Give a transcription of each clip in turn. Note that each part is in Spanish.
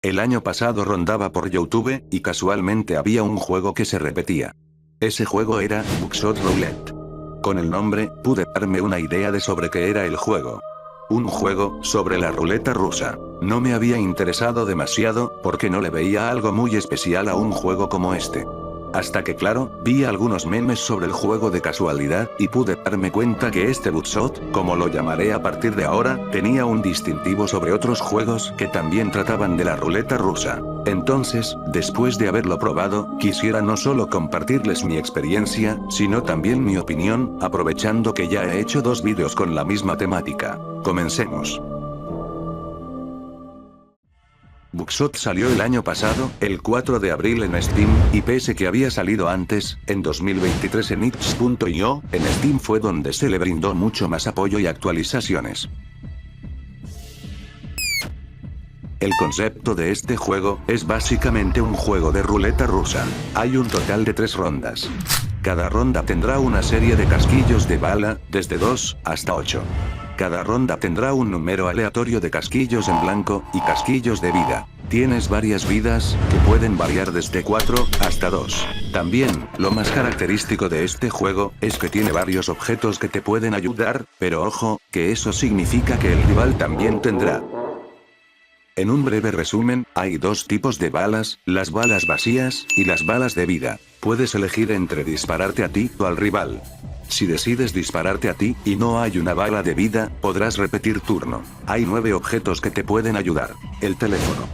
El año pasado rondaba por YouTube, y casualmente había un juego que se repetía. Ese juego era Buckshot Roulette. Con el nombre, pude darme una idea de sobre qué era el juego. Un juego sobre la ruleta rusa. No me había interesado demasiado, porque no le veía algo muy especial a un juego como este. Hasta que claro, vi algunos memes sobre el juego de casualidad, y pude darme cuenta que este Buckshot, como lo llamaré a partir de ahora, tenía un distintivo sobre otros juegos que también trataban de la ruleta rusa. Entonces, después de haberlo probado, quisiera no solo compartirles mi experiencia, sino también mi opinión, aprovechando que ya he hecho 2 vídeos con la misma temática. Comencemos. Buckshot salió el año pasado, el 4 de abril en Steam, y pese que había salido antes, en 2023 en itch.io, en Steam fue donde se le brindó mucho más apoyo y actualizaciones. El concepto de este juego, es básicamente un juego de ruleta rusa. Hay un total de 3 rondas. Cada ronda tendrá una serie de casquillos de bala, desde 2 hasta 8. Cada ronda tendrá un número aleatorio de casquillos en blanco, y casquillos de vida. Tienes varias vidas, que pueden variar desde 4 hasta 2. También, lo más característico de este juego, es que tiene varios objetos que te pueden ayudar, pero ojo, que eso significa que el rival también tendrá. En un breve resumen, hay 2 tipos de balas, las balas vacías, y las balas de vida. Puedes elegir entre dispararte a ti o al rival. Si decides dispararte a ti, y no hay una bala de vida, podrás repetir turno. Hay 9 objetos que te pueden ayudar. El teléfono,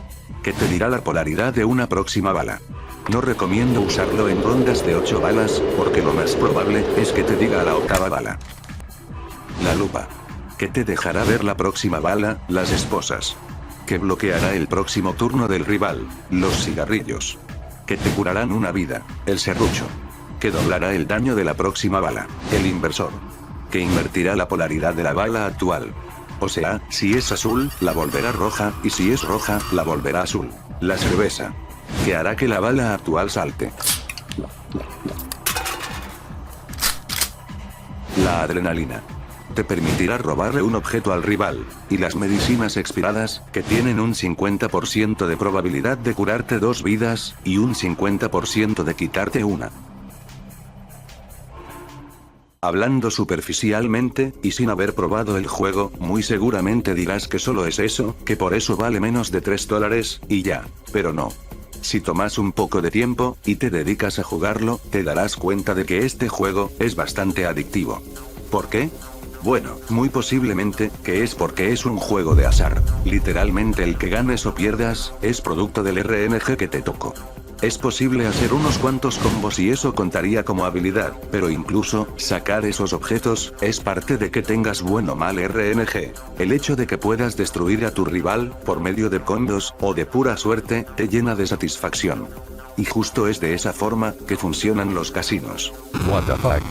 que te dirá la polaridad de una próxima bala. No recomiendo usarlo en rondas de 8 balas, porque lo más probable es que te diga la 8ª bala. La lupa, que te dejará ver la próxima bala. Las esposas, que bloqueará el próximo turno del rival. Los cigarrillos, que te curarán una vida. El serrucho, que doblará el daño de la próxima bala. El inversor, que invertirá la polaridad de la bala actual. O sea, si es azul, la volverá roja, y si es roja, la volverá azul. La cerveza, que hará que la bala actual salte. La adrenalina, te permitirá robarle un objeto al rival. Y las medicinas expiradas, que tienen un 50% de probabilidad de curarte 2 vidas, y un 50% de quitarte una. Hablando superficialmente, y sin haber probado el juego, muy seguramente dirás que solo es eso, que por eso vale menos de $3, y ya. Pero no. Si tomas un poco de tiempo, y te dedicas a jugarlo, te darás cuenta de que este juego, es bastante adictivo. ¿Por qué? Bueno, muy posiblemente, que es porque es un juego de azar. Literalmente el que ganes o pierdas, es producto del RNG que te tocó. Es posible hacer unos cuantos combos y eso contaría como habilidad, pero incluso, sacar esos objetos, es parte de que tengas buen o mal RNG. El hecho de que puedas destruir a tu rival, por medio de combos, o de pura suerte, te llena de satisfacción. Y justo es de esa forma, que funcionan los casinos. What the fuck.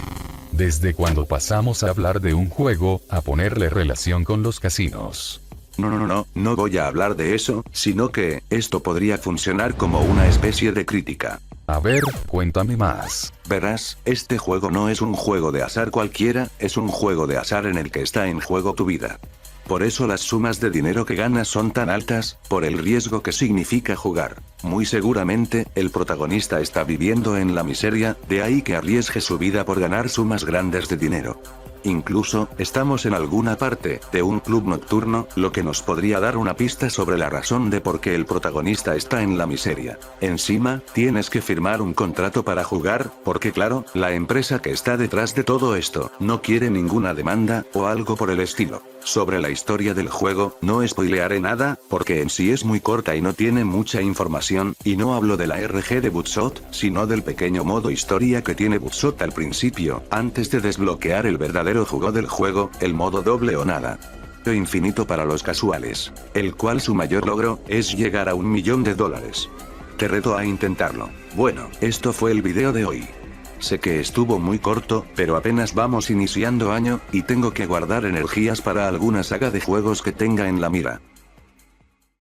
¿Desde cuando pasamos a hablar de un juego, a ponerle relación con los casinos? No voy a hablar de eso, sino que, esto podría funcionar como una especie de crítica. A ver, cuéntame más. Verás, este juego no es un juego de azar cualquiera, es un juego de azar en el que está en juego tu vida. Por eso las sumas de dinero que ganas son tan altas, por el riesgo que significa jugar. Muy seguramente, el protagonista está viviendo en la miseria, de ahí que arriesgue su vida por ganar sumas grandes de dinero. Incluso, estamos en alguna parte, de un club nocturno, lo que nos podría dar una pista sobre la razón de por qué el protagonista está en la miseria. Encima, tienes que firmar un contrato para jugar, porque claro, la empresa que está detrás de todo esto, no quiere ninguna demanda, o algo por el estilo. Sobre la historia del juego, no spoilearé nada, porque en sí es muy corta y no tiene mucha información, y no hablo de la RG de Buckshot, sino del pequeño modo historia que tiene Buckshot al principio, antes de desbloquear el verdadero juego del juego, el modo doble o nada. Infinito para los casuales, el cual su mayor logro, es llegar a $1 millón. Te reto a intentarlo. Bueno, esto fue el video de hoy. Sé que estuvo muy corto, pero apenas vamos iniciando año, y tengo que guardar energías para alguna saga de juegos que tenga en la mira.